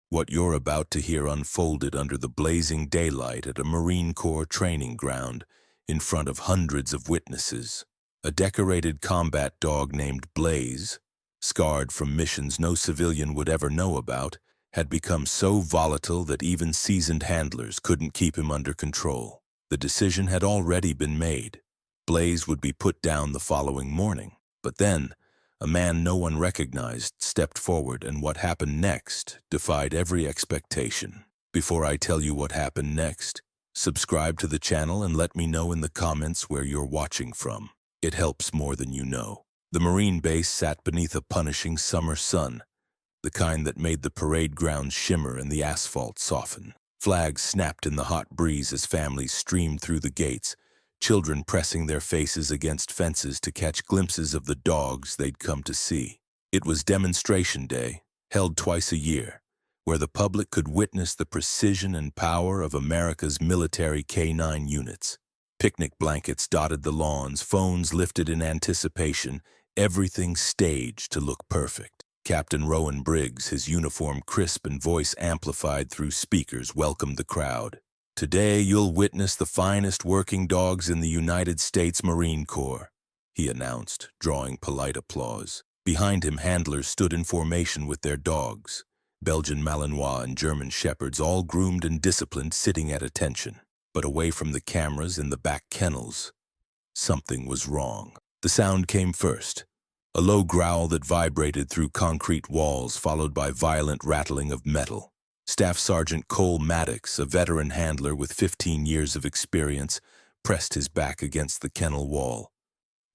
What you're about to hear unfolded under the blazing daylight at a Marine Corps training ground in front of hundreds of witnesses. A decorated combat dog named Blaze, scarred from missions no civilian would ever know about, had become so volatile that even seasoned handlers couldn't keep him under control. The decision had already been made. Blaze would be put down the following morning. But then, a man no one recognized stepped forward, and what happened next defied every expectation. Before I tell you what happened next, subscribe to the channel and let me know in the comments where you're watching from. It helps more than you know. The Marine base sat beneath a punishing summer sun, the kind that made the parade grounds shimmer and the asphalt soften. Flags snapped in the hot breeze as families streamed through the gates, children pressing their faces against fences to catch glimpses of the dogs they'd come to see. It was Demonstration Day, held twice a year, where the public could witness the precision and power of America's military K-9 units. Picnic blankets dotted the lawns, phones lifted in anticipation, everything staged to look perfect. Captain Rowan Briggs, his uniform crisp and voice amplified through speakers, welcomed the crowd. "Today you'll witness the finest working dogs in the United States Marine Corps," he announced, drawing polite applause. Behind him, handlers stood in formation with their dogs, Belgian Malinois and German Shepherds, all groomed and disciplined, sitting at attention. But away from the cameras in the back kennels, something was wrong. The sound came first, a low growl that vibrated through concrete walls, followed by violent rattling of metal. Staff Sergeant Cole Maddox, a veteran handler with 15 years of experience, pressed his back against the kennel wall,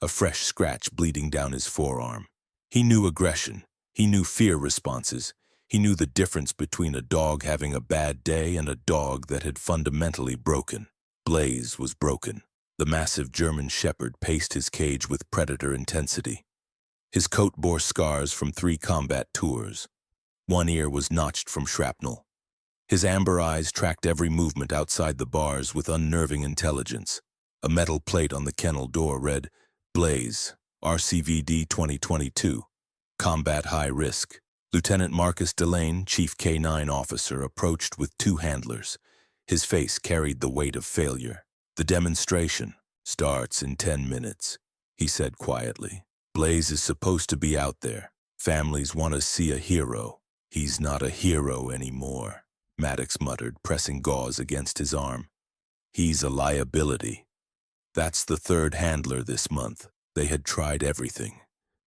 a fresh scratch bleeding down his forearm. He knew aggression, he knew fear responses, he knew the difference between a dog having a bad day and a dog that had fundamentally broken. Blaze was broken. The massive German Shepherd paced his cage with predator intensity. His coat bore scars from 3 combat tours. One ear was notched from shrapnel. His amber eyes tracked every movement outside the bars with unnerving intelligence. A metal plate on the kennel door read, "Blaze, RCVD 2022, Combat High Risk." Lieutenant Marcus Delane, Chief K-9 officer, approached with 2 handlers. His face carried the weight of failure. "The demonstration starts in 10 minutes, he said quietly. "Blaze is supposed to be out there. Families want to see a hero. He's not a hero anymore," Maddox muttered, pressing gauze against his arm. "He's a liability." That's the 3rd handler this month. They had tried everything.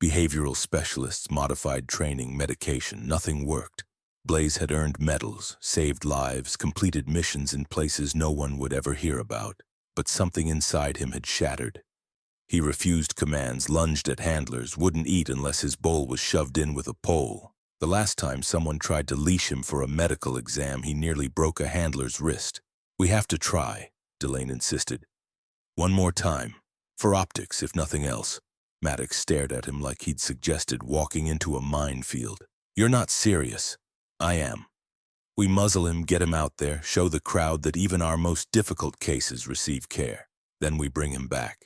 Behavioral specialists, modified training, medication, nothing worked. Blaze had earned medals, saved lives, completed missions in places no one would ever hear about. But something inside him had shattered. He refused commands, lunged at handlers, wouldn't eat unless his bowl was shoved in with a pole. The last time someone tried to leash him for a medical exam, he nearly broke a handler's wrist. "We have to try," Delane insisted. "One more time. For optics, if nothing else." Maddox stared at him like he'd suggested walking into a minefield. "You're not serious." "I am. We muzzle him, get him out there, show the crowd that even our most difficult cases receive care. Then we bring him back.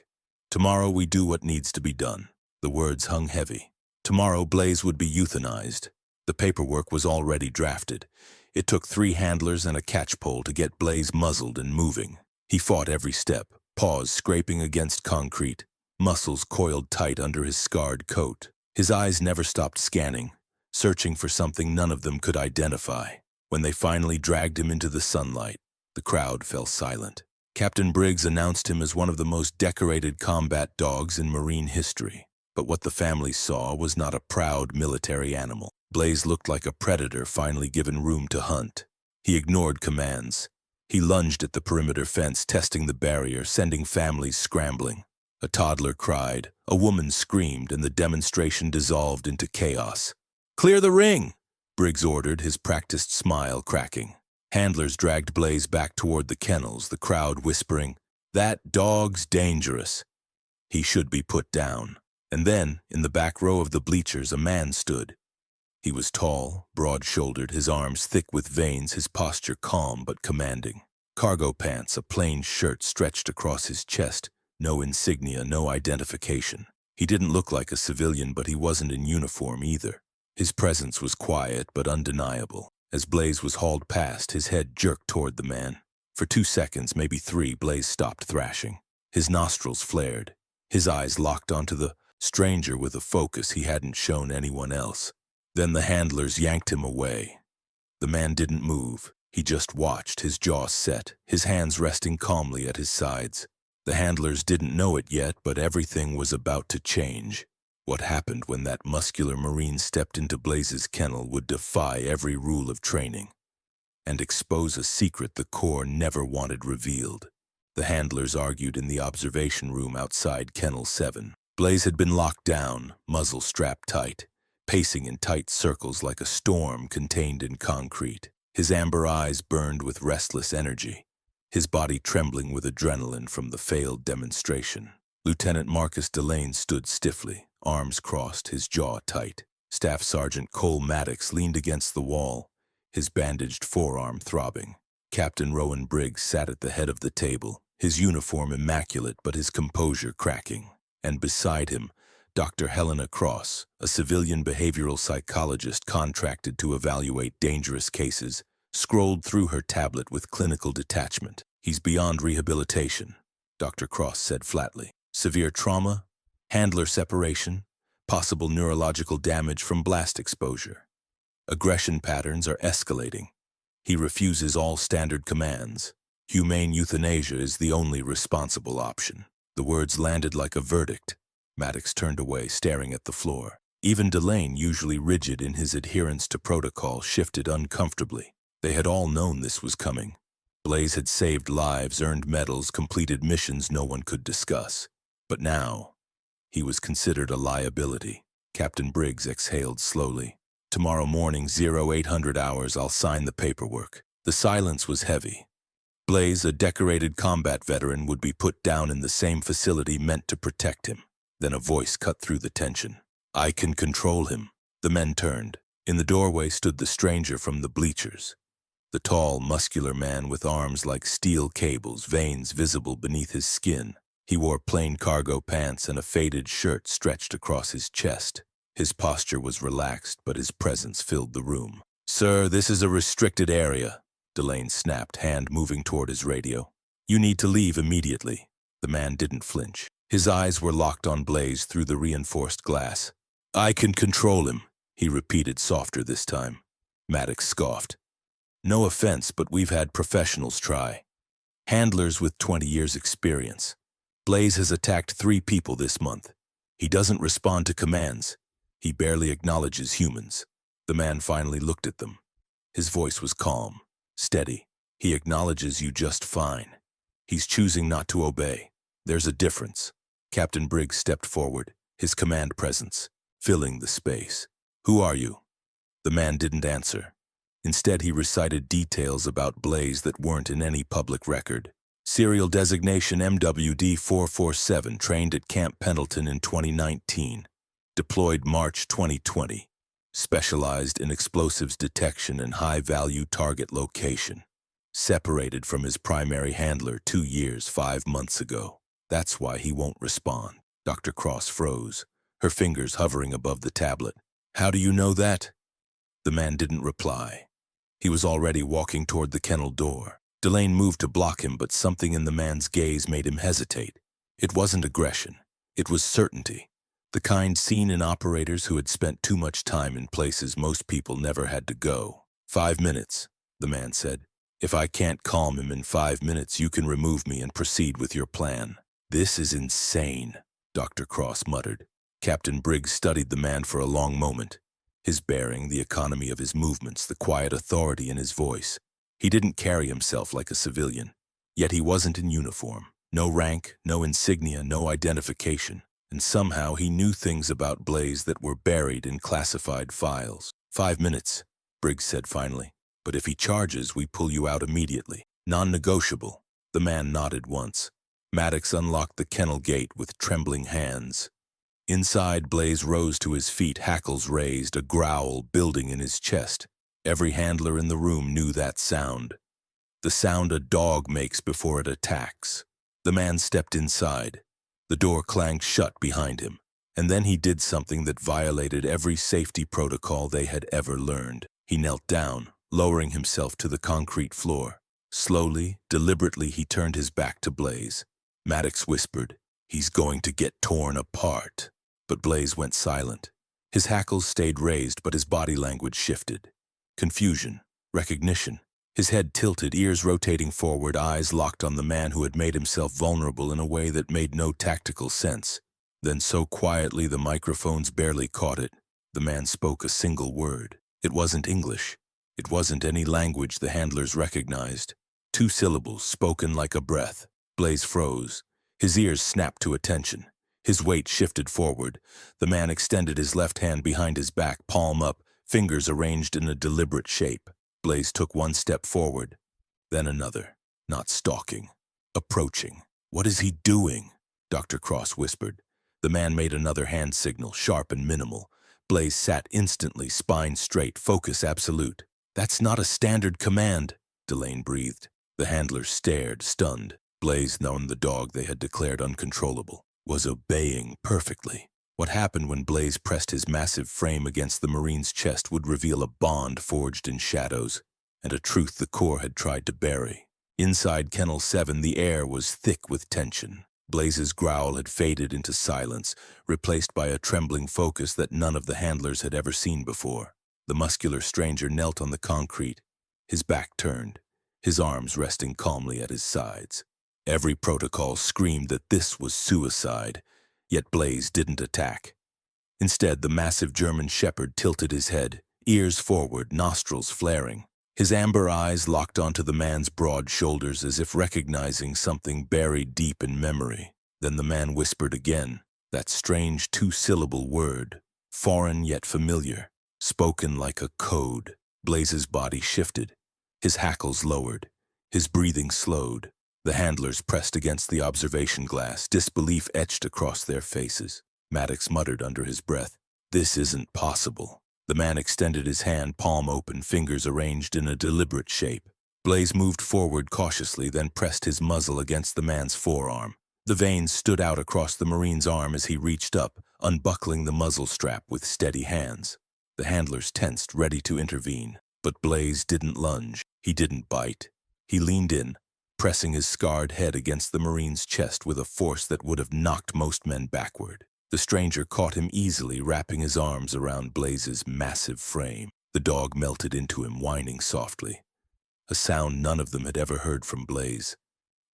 Tomorrow we do what needs to be done." The words hung heavy. Tomorrow Blaze would be euthanized. The paperwork was already drafted. It took 3 handlers and a catchpole to get Blaze muzzled and moving. He fought every step, paws scraping against concrete, muscles coiled tight under his scarred coat. His eyes never stopped scanning, searching for something none of them could identify. When they finally dragged him into the sunlight, the crowd fell silent. Captain Briggs announced him as one of the most decorated combat dogs in Marine history. But what the family saw was not a proud military animal. Blaze looked like a predator finally given room to hunt. He ignored commands. He lunged at the perimeter fence, testing the barrier, sending families scrambling. A toddler cried, a woman screamed, and the demonstration dissolved into chaos. "Clear the ring!" Briggs ordered, his practiced smile cracking. Handlers dragged Blaze back toward the kennels, the crowd whispering, "That dog's dangerous. He should be put down." And then, in the back row of the bleachers, a man stood. He was tall, broad-shouldered, his arms thick with veins, his posture calm but commanding. Cargo pants, a plain shirt stretched across his chest, no insignia, no identification. He didn't look like a civilian, but he wasn't in uniform either. His presence was quiet but undeniable. As Blaze was hauled past, his head jerked toward the man. For 2 seconds, maybe 3, Blaze stopped thrashing. His nostrils flared. His eyes locked onto the stranger with a focus he hadn't shown anyone else. Then the handlers yanked him away. The man didn't move. He just watched, his jaw set, his hands resting calmly at his sides. The handlers didn't know it yet, but everything was about to change. What happened when that muscular Marine stepped into Blaze's kennel would defy every rule of training and expose a secret the Corps never wanted revealed. The handlers argued in the observation room outside Kennel 7. Blaze had been locked down, muzzle strapped tight, pacing in tight circles like a storm contained in concrete. His amber eyes burned with restless energy, his body trembling with adrenaline from the failed demonstration. Lieutenant Marcus Delane stood stiffly, arms crossed, his jaw tight. Staff Sergeant Cole Maddox leaned against the wall, his bandaged forearm throbbing. Captain Rowan Briggs sat at the head of the table, his uniform immaculate but his composure cracking. And beside him, Dr. Helena Cross, a civilian behavioral psychologist contracted to evaluate dangerous cases, scrolled through her tablet with clinical detachment. "He's beyond rehabilitation," Dr. Cross said flatly. "Severe trauma, handler separation, possible neurological damage from blast exposure. Aggression patterns are escalating. He refuses all standard commands. Humane euthanasia is the only responsible option." The words landed like a verdict. Maddox turned away, staring at the floor. Even Delane, usually rigid in his adherence to protocol, shifted uncomfortably. They had all known this was coming. Blaze had saved lives, earned medals, completed missions no one could discuss. But now, he was considered a liability. Captain Briggs exhaled slowly. "Tomorrow morning, 0800 hours, I'll sign the paperwork." The silence was heavy. Blaze, a decorated combat veteran, would be put down in the same facility meant to protect him. Then a voice cut through the tension. "I can control him." The men turned. In the doorway stood the stranger from the bleachers. The tall, muscular man with arms like steel cables, veins visible beneath his skin. He wore plain cargo pants and a faded shirt stretched across his chest. His posture was relaxed, but his presence filled the room. "Sir, this is a restricted area," Delane snapped, hand moving toward his radio. "You need to leave immediately." The man didn't flinch. His eyes were locked on Blaze through the reinforced glass. "I can control him," he repeated, softer this time. Maddox scoffed. "No offense, but we've had professionals try. Handlers with 20 years' experience. Blaze has attacked 3 people this month. He doesn't respond to commands. He barely acknowledges humans." The man finally looked at them. His voice was calm, steady. "He acknowledges you just fine. He's choosing not to obey. There's a difference." Captain Briggs stepped forward, his command presence filling the space. "Who are you?" The man didn't answer. Instead, he recited details about Blaze that weren't in any public record. Serial designation MWD 447, trained at Camp Pendleton in 2019. Deployed March 2020. Specialized in explosives detection and high-value target location. Separated from his primary handler 2 years, 5 months ago. That's why he won't respond. Dr. Cross froze, her fingers hovering above the tablet. "How do you know that?" The man didn't reply. He was already walking toward the kennel door. Delane moved to block him, but something in the man's gaze made him hesitate. It wasn't aggression. It was certainty. The kind seen in operators who had spent too much time in places most people never had to go. 5 minutes, the man said. "If I can't calm him in 5 minutes, you can remove me and proceed with your plan." "This is insane," Dr. Cross muttered. Captain Briggs studied the man for a long moment. His bearing, the economy of his movements, the quiet authority in his voice. He didn't carry himself like a civilian. Yet he wasn't in uniform. No rank, no insignia, no identification. And somehow he knew things about Blaze that were buried in classified files. 5 minutes, Briggs said finally. "But if he charges, we pull you out immediately. Non-negotiable." The man nodded once. Maddox unlocked the kennel gate with trembling hands. Inside, Blaze rose to his feet, hackles raised, a growl building in his chest. Every handler in the room knew that sound. The sound a dog makes before it attacks. The man stepped inside. The door clanged shut behind him. And then he did something that violated every safety protocol they had ever learned. He knelt down, lowering himself to the concrete floor. Slowly, deliberately, he turned his back to Blaze. Maddox whispered, "He's going to get torn apart." But Blaze went silent. His hackles stayed raised, but his body language shifted. Confusion, recognition. His head tilted, ears rotating forward, eyes locked on the man who had made himself vulnerable in a way that made no tactical sense. Then so quietly the microphones barely caught it, the man spoke a single word. It wasn't English. It wasn't any language the handlers recognized. 2 syllables spoken like a breath. Blaze froze. His ears snapped to attention. His weight shifted forward. The man extended his left hand behind his back, palm up, fingers arranged in a deliberate shape. Blaze took 1 step forward, then another. Not stalking. Approaching. "What is he doing?" Dr. Cross whispered. The man made another hand signal, sharp and minimal. Blaze sat instantly, spine straight, focus absolute. "That's not a standard command," Delane breathed. The handler stared, stunned. Blaze, known the dog they had declared uncontrollable, was obeying perfectly. What happened when Blaze pressed his massive frame against the Marine's chest would reveal a bond forged in shadows, and a truth the Corps had tried to bury. Inside Kennel 7, the air was thick with tension. Blaze's growl had faded into silence, replaced by a trembling focus that none of the handlers had ever seen before. The muscular stranger knelt on the concrete, his back turned, his arms resting calmly at his sides. Every protocol screamed that this was suicide, yet Blaze didn't attack. Instead, the massive German shepherd tilted his head, ears forward, nostrils flaring. His amber eyes locked onto the man's broad shoulders as if recognizing something buried deep in memory. Then the man whispered again, that strange 2-syllable word, foreign yet familiar, spoken like a code. Blaze's body shifted. His hackles lowered. His breathing slowed. The handlers pressed against the observation glass, disbelief etched across their faces. Maddox muttered under his breath, "This isn't possible." The man extended his hand, palm open, fingers arranged in a deliberate shape. Blaze moved forward cautiously, then pressed his muzzle against the man's forearm. The veins stood out across the Marine's arm as he reached up, unbuckling the muzzle strap with steady hands. The handlers tensed, ready to intervene. But Blaze didn't lunge. He didn't bite. He leaned in, pressing his scarred head against the Marine's chest with a force that would have knocked most men backward. The stranger caught him easily, wrapping his arms around Blaze's massive frame. The dog melted into him, whining softly, a sound none of them had ever heard from Blaze.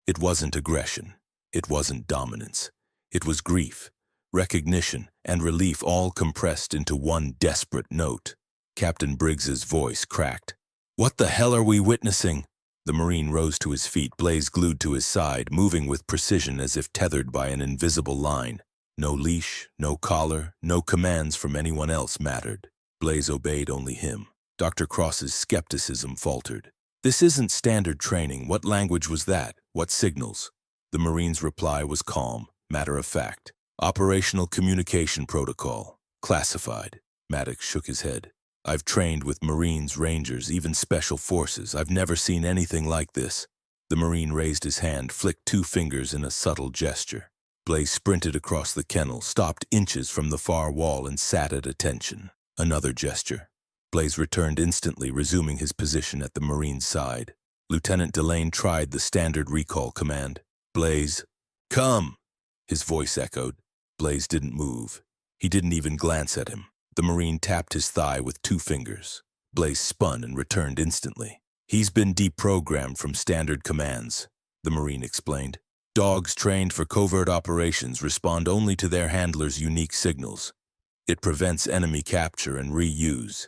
It wasn't aggression. It wasn't dominance. It was grief, recognition, and relief all compressed into one desperate note. Captain Briggs's voice cracked. "What the hell are we witnessing?" The Marine rose to his feet, Blaze glued to his side, moving with precision as if tethered by an invisible line. No leash, no collar, no commands from anyone else mattered. Blaze obeyed only him. Dr. Cross's skepticism faltered. "This isn't standard training. What language was that? What signals?" The Marine's reply was calm, matter-of-fact. "Operational communication protocol. Classified." Maddox shook his head. "I've trained with Marines, Rangers, even Special Forces. I've never seen anything like this." The Marine raised his hand, flicked 2 fingers in a subtle gesture. Blaze sprinted across the kennel, stopped inches from the far wall, and sat at attention. Another gesture. Blaze returned instantly, resuming his position at the Marine's side. Lieutenant Delane tried the standard recall command. "Blaze, come!" His voice echoed. Blaze didn't move. He didn't even glance at him. The Marine tapped his thigh with 2 fingers. Blaze spun and returned instantly. "He's been deprogrammed from standard commands," the Marine explained. "Dogs trained for covert operations respond only to their handler's unique signals. It prevents enemy capture and reuse.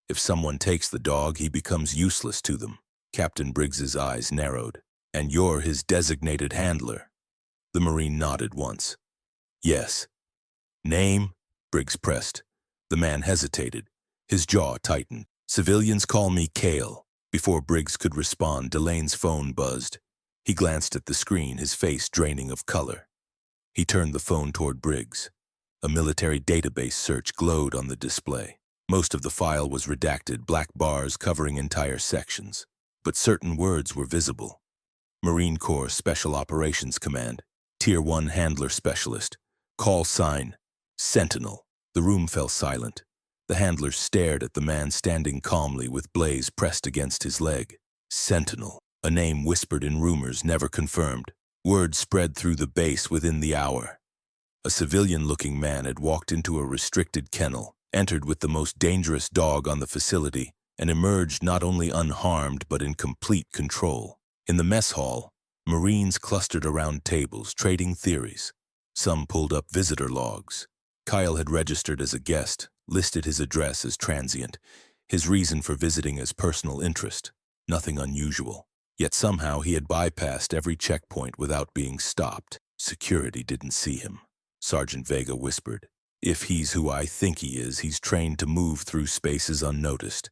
If someone takes the dog, he becomes useless to them." Captain Briggs's eyes narrowed. "And you're his designated handler." The Marine nodded once. "Yes." "Name?" Briggs pressed. The man hesitated. His jaw tightened. "Civilians call me Kael." Before Briggs could respond, Delane's phone buzzed. He glanced at the screen, his face draining of color. He turned the phone toward Briggs. A military database search glowed on the display. Most of the file was redacted, black bars covering entire sections. But certain words were visible. Marine Corps Special Operations Command, Tier 1 Handler Specialist, call sign, Sentinel. The room fell silent. The handler stared at the man standing calmly with Blaze pressed against his leg. Sentinel, a name whispered in rumors never confirmed. Word spread through the base within the hour. A civilian-looking man had walked into a restricted kennel, entered with the most dangerous dog on the facility, and emerged not only unharmed but in complete control. In the mess hall, Marines clustered around tables, trading theories. Some pulled up visitor logs. Kael had registered as a guest, listed his address as transient, his reason for visiting as personal interest. Nothing unusual. Yet somehow he had bypassed every checkpoint without being stopped. Security didn't see him. Sergeant Vega whispered. If he's who I think he is, he's trained to move through spaces unnoticed.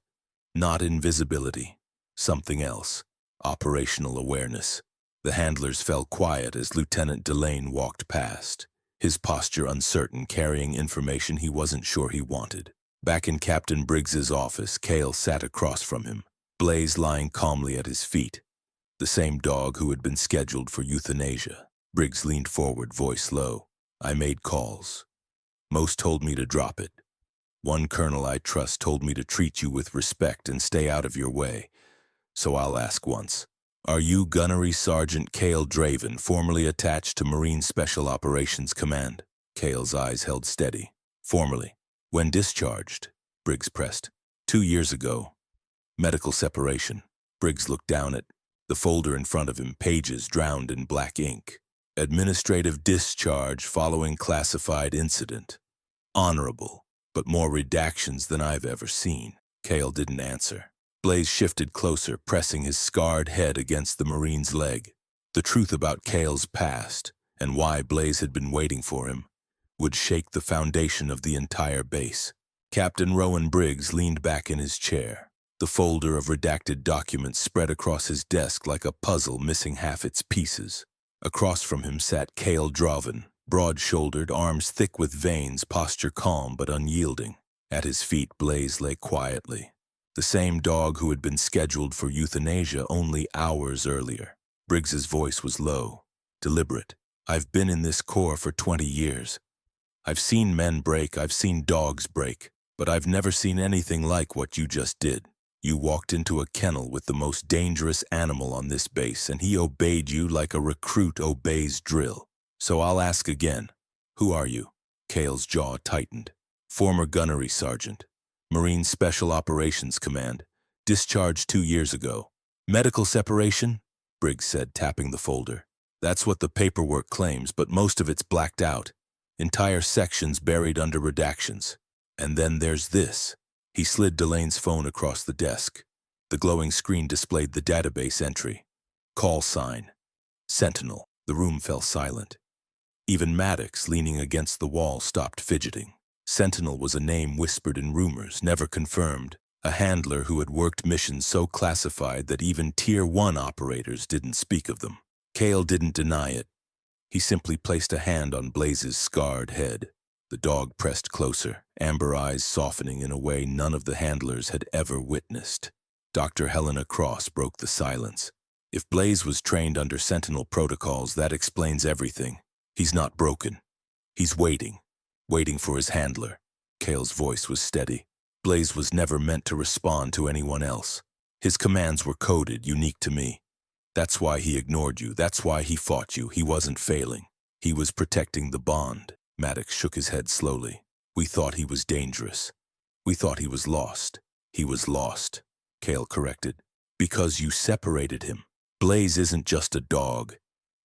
Not invisibility. Something else. Operational awareness. The handlers fell quiet as Lieutenant Delane walked past, his posture uncertain, carrying information he wasn't sure he wanted. Back in Captain Briggs's office, Kael sat across from him, Blaze lying calmly at his feet. The same dog who had been scheduled for euthanasia. Briggs leaned forward, voice low. I made calls. Most told me to drop it. One colonel I trust told me to treat you with respect and stay out of your way. So I'll ask once. Are you Gunnery Sergeant Kael Draven, formerly attached to Marine Special Operations Command? Kael's eyes held steady. Formerly. When discharged? Briggs pressed. 2 years ago. Medical separation. Briggs looked down at the folder in front of him, pages drowned in black ink. Administrative discharge following classified incident. Honorable, but more redactions than I've ever seen. Kael didn't answer. Blaze shifted closer, pressing his scarred head against the Marine's leg. The truth about Kael's past, and why Blaze had been waiting for him, would shake the foundation of the entire base. Captain Rowan Briggs leaned back in his chair. The folder of redacted documents spread across his desk like a puzzle missing half its pieces. Across from him sat Kael Draven, broad-shouldered, arms thick with veins, posture calm but unyielding. At his feet, Blaze lay quietly. The same dog who had been scheduled for euthanasia only hours earlier. Briggs's voice was low, deliberate. I've been in this corps for 20 years. I've seen men break, I've seen dogs break, but I've never seen anything like what you just did. You walked into a kennel with the most dangerous animal on this base, and he obeyed you like a recruit obeys drill. So I'll ask again, who are you? Kael's jaw tightened. Former gunnery sergeant. Marine Special Operations Command. Discharged 2 years ago. Medical separation? Briggs said, tapping the folder. That's what the paperwork claims, but most of it's blacked out. Entire sections buried under redactions. And then there's this. He slid Delane's phone across the desk. The glowing screen displayed the database entry. Call sign. Sentinel. The room fell silent. Even Maddox, leaning against the wall, stopped fidgeting. Sentinel was a name whispered in rumors, never confirmed. A handler who had worked missions so classified that even Tier 1 operators didn't speak of them. Kael didn't deny it. He simply placed a hand on Blaze's scarred head. The dog pressed closer, amber eyes softening in a way none of the handlers had ever witnessed. Dr. Helena Cross broke the silence. If Blaze was trained under Sentinel protocols, that explains everything. He's not broken. He's waiting for his handler. Kael's voice was steady. Blaze was never meant to respond to anyone else. His commands were coded, unique to me. That's why he ignored you. That's why he fought you. He wasn't failing. He was protecting the bond. Maddox shook his head slowly. We thought he was dangerous. We thought he was lost. He was lost, Kael corrected. Because you separated him. Blaze isn't just a dog.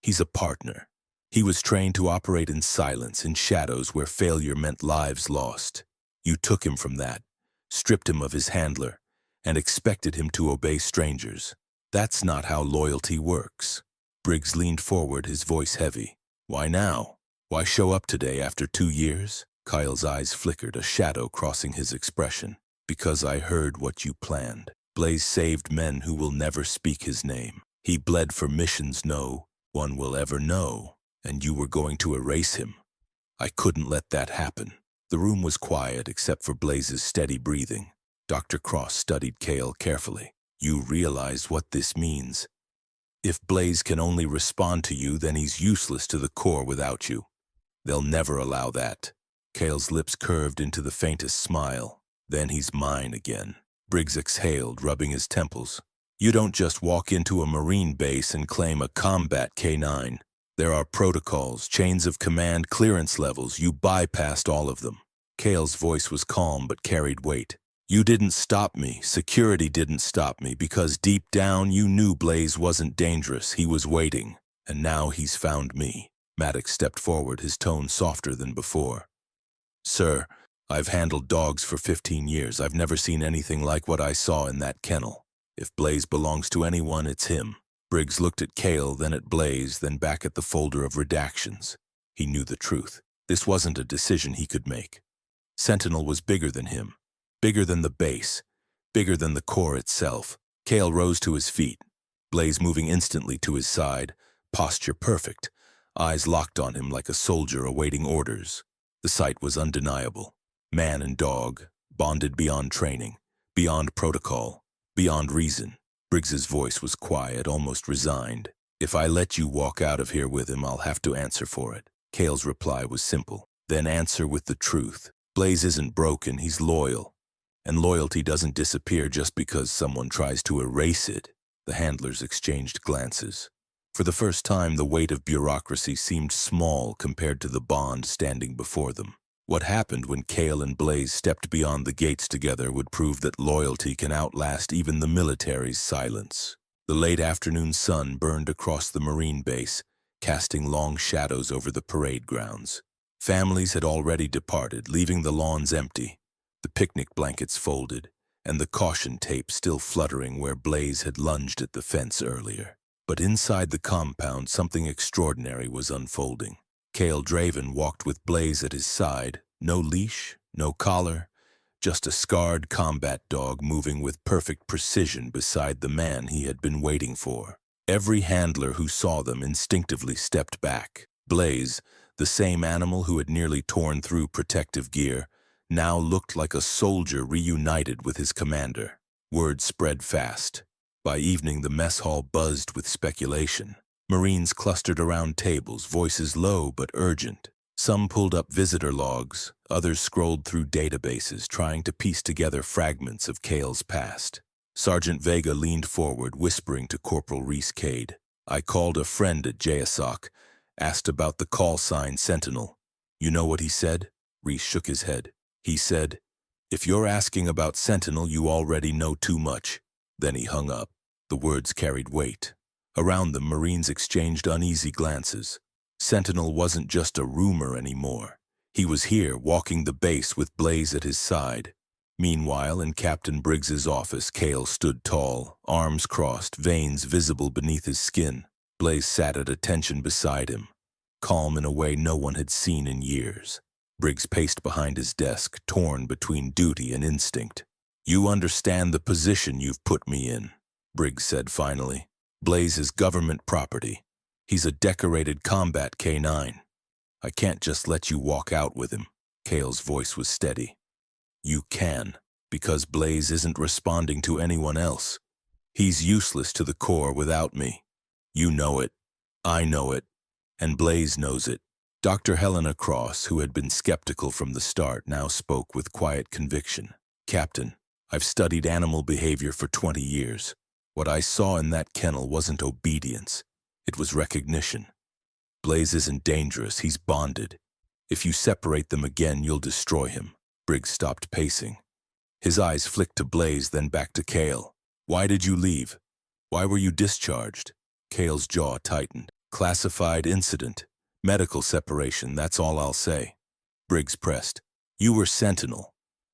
He's a partner. He was trained to operate in silence, in shadows where failure meant lives lost. You took him from that, stripped him of his handler, and expected him to obey strangers. That's not how loyalty works. Briggs leaned forward, his voice heavy. Why now? Why show up today after 2 years? Kael's eyes flickered, a shadow crossing his expression. Because I heard what you planned. Blaze saved men who will never speak his name. He bled for missions no one will ever know, and you were going to erase him. I couldn't let that happen. The room was quiet except for Blaze's steady breathing. Dr. Cross studied Kael carefully. You realize what this means. If Blaze can only respond to you, then he's useless to the Corps without you. They'll never allow that. Kael's lips curved into the faintest smile. Then he's mine again. Briggs exhaled, rubbing his temples. You don't just walk into a Marine base and claim a combat K9. There are protocols, chains of command, clearance levels. You bypassed all of them. Kael's voice was calm but carried weight. You didn't stop me. Security didn't stop me because deep down you knew Blaze wasn't dangerous. He was waiting. And now he's found me. Maddox stepped forward, his tone softer than before. Sir, I've handled dogs for 15 years. I've never seen anything like what I saw in that kennel. If Blaze belongs to anyone, it's him. Briggs looked at Kael, then at Blaze, then back at the folder of redactions. He knew the truth. This wasn't a decision he could make. Sentinel was bigger than him. Bigger than the base. Bigger than the core itself. Kael rose to his feet. Blaze moving instantly to his side. Posture perfect. Eyes locked on him like a soldier awaiting orders. The sight was undeniable. Man and dog, bonded beyond training, beyond protocol, beyond reason. Briggs's voice was quiet, almost resigned. If I let you walk out of here with him, I'll have to answer for it. Kael's reply was simple. Then answer with the truth. Blaze isn't broken, he's loyal. And loyalty doesn't disappear just because someone tries to erase it. The handlers exchanged glances. For the first time, the weight of bureaucracy seemed small compared to the bond standing before them. What happened when Kael and Blaze stepped beyond the gates together would prove that loyalty can outlast even the military's silence. The late afternoon sun burned across the Marine base, casting long shadows over the parade grounds. Families had already departed, leaving the lawns empty, the picnic blankets folded, and the caution tape still fluttering where Blaze had lunged at the fence earlier. But inside the compound, something extraordinary was unfolding. Kael Draven walked with Blaze at his side, no leash, no collar, just a scarred combat dog moving with perfect precision beside the man he had been waiting for. Every handler who saw them instinctively stepped back. Blaze, the same animal who had nearly torn through protective gear, now looked like a soldier reunited with his commander. Word spread fast. By evening, the mess hall buzzed with speculation. Marines clustered around tables, voices low but urgent. Some pulled up visitor logs, others scrolled through databases, trying to piece together fragments of Kael's past. Sergeant Vega leaned forward, whispering to Corporal Reese Cade. I called a friend at JSOC, asked about the call sign Sentinel. You know what he said? Reese shook his head. He said, if you're asking about Sentinel, you already know too much. Then he hung up. The words carried weight. Around them, Marines exchanged uneasy glances. Sentinel wasn't just a rumor anymore. He was here, walking the base with Blaze at his side. Meanwhile, in Captain Briggs's office, Kael stood tall, arms crossed, veins visible beneath his skin. Blaze sat at attention beside him, calm in a way no one had seen in years. Briggs paced behind his desk, torn between duty and instinct. You understand the position you've put me in, Briggs said finally. Blaze is government property. He's a decorated combat K9. I can't just let you walk out with him. Kael's voice was steady. You can, because Blaze isn't responding to anyone else. He's useless to the core without me. You know it. I know it. And Blaze knows it. Dr. Helena Cross, who had been skeptical from the start, now spoke with quiet conviction. Captain, I've studied animal behavior for 20 years. What I saw in that kennel wasn't obedience. It was recognition. Blaze isn't dangerous, he's bonded. If you separate them again, you'll destroy him. Briggs stopped pacing. His eyes flicked to Blaze, then back to Kael. Why did you leave? Why were you discharged? Kael's jaw tightened. Classified incident. Medical separation, that's all I'll say. Briggs pressed. You were Sentinel.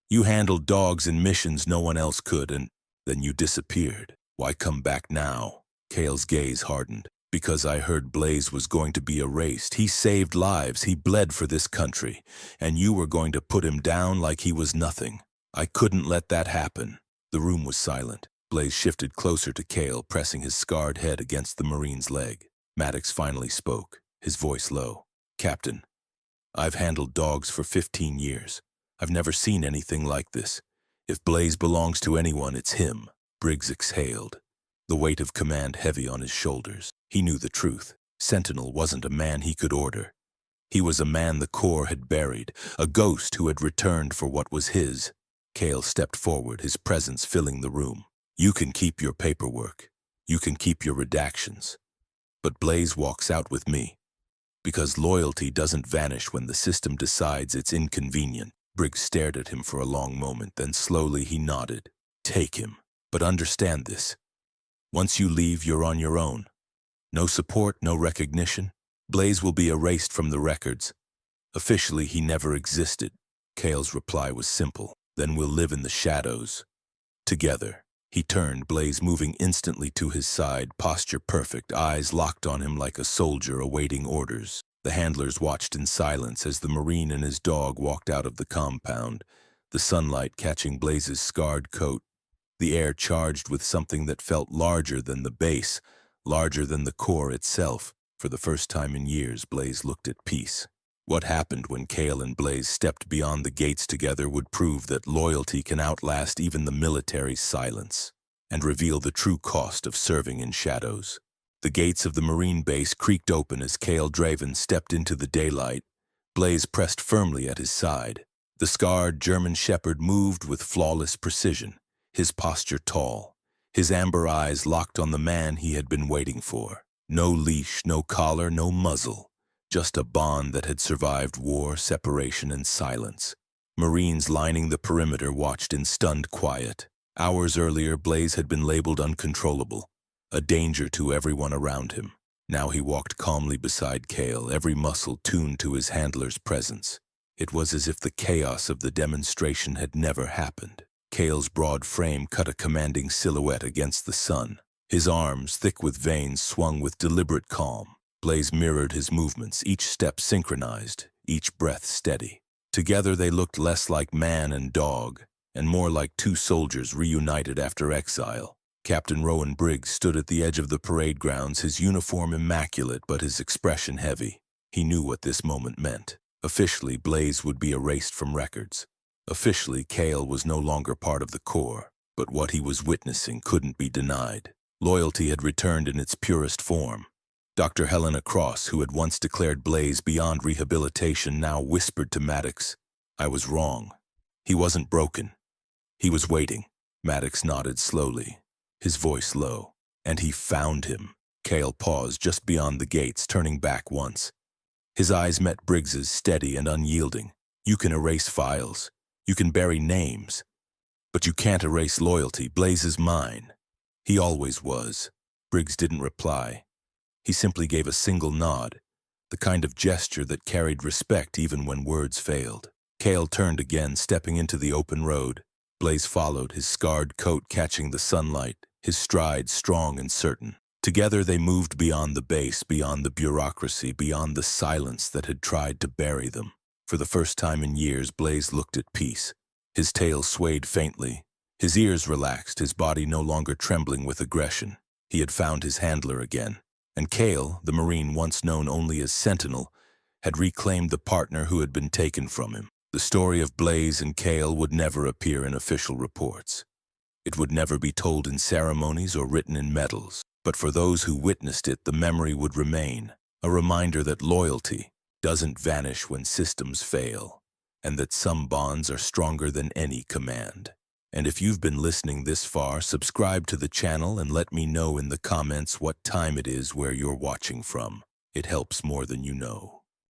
You handled dogs in missions no one else could, and then you disappeared. Why come back now? Kael's gaze hardened. Because I heard Blaze was going to be erased. He saved lives, he bled for this country, and you were going to put him down like he was nothing. I couldn't let that happen. The room was silent. Blaze shifted closer to Kael, pressing his scarred head against the Marine's leg. Maddox finally spoke, his voice low. Captain, I've handled dogs for 15 years. I've never seen anything like this. If Blaze belongs to anyone, it's him. Briggs exhaled, the weight of command heavy on his shoulders. He knew the truth. Sentinel wasn't a man he could order. He was a man the Corps had buried, a ghost who had returned for what was his. Kael stepped forward, his presence filling the room. You can keep your paperwork. You can keep your redactions. But Blaze walks out with me. Because loyalty doesn't vanish when the system decides it's inconvenient. Briggs stared at him for a long moment, then slowly he nodded. Take him. But understand this. Once you leave, you're on your own. No support, no recognition. Blaze will be erased from the records. Officially, he never existed. Kael's reply was simple. Then we'll live in the shadows. Together. He turned, Blaze moving instantly to his side, posture perfect, eyes locked on him like a soldier awaiting orders. The handlers watched in silence as the Marine and his dog walked out of the compound, the sunlight catching Blaze's scarred coat, the air charged with something that felt larger than the base, larger than the core itself. For the first time in years, Blaze looked at peace. What happened when Kael and Blaze stepped beyond the gates together would prove that loyalty can outlast even the military's silence, and reveal the true cost of serving in shadows. The gates of the Marine base creaked open as Kael Draven stepped into the daylight. Blaze pressed firmly at his side. The scarred German shepherd moved with flawless precision, his posture tall, his amber eyes locked on the man he had been waiting for. No leash, no collar, no muzzle. Just a bond that had survived war, separation, and silence. Marines lining the perimeter watched in stunned quiet. Hours earlier, Blaze had been labeled uncontrollable, a danger to everyone around him. Now he walked calmly beside Kael, every muscle tuned to his handler's presence. It was as if the chaos of the demonstration had never happened. Kael's broad frame cut a commanding silhouette against the sun. His arms, thick with veins, swung with deliberate calm. Blaze mirrored his movements, each step synchronized, each breath steady. Together they looked less like man and dog, and more like two soldiers reunited after exile. Captain Rowan Briggs stood at the edge of the parade grounds, his uniform immaculate but his expression heavy. He knew what this moment meant. Officially, Blaze would be erased from records. Officially, Kael was no longer part of the Corps, but what he was witnessing couldn't be denied. Loyalty had returned in its purest form. Dr. Helena Cross, who had once declared Blaze beyond rehabilitation, now whispered to Maddox, I was wrong. He wasn't broken. He was waiting. Maddox nodded slowly, his voice low. And he found him. Kael paused just beyond the gates, turning back once. His eyes met Briggs's, steady and unyielding. You can erase files. You can bury names. But you can't erase loyalty. Blaze is mine. He always was. Briggs didn't reply. He simply gave a single nod, the kind of gesture that carried respect even when words failed. Kael turned again, stepping into the open road. Blaze followed, his scarred coat catching the sunlight, his stride strong and certain. Together they moved beyond the base, beyond the bureaucracy, beyond the silence that had tried to bury them. For the first time in years, Blaze looked at peace. His tail swayed faintly, his ears relaxed, his body no longer trembling with aggression. He had found his handler again. And Kael, the Marine once known only as Sentinel, had reclaimed the partner who had been taken from him. The story of Blaze and Kael would never appear in official reports. It would never be told in ceremonies or written in medals. But for those who witnessed it, the memory would remain, a reminder that loyalty doesn't vanish when systems fail, and that some bonds are stronger than any command. And if you've been listening this far, subscribe to the channel and let me know in the comments what time it is where you're watching from. It helps more than you know.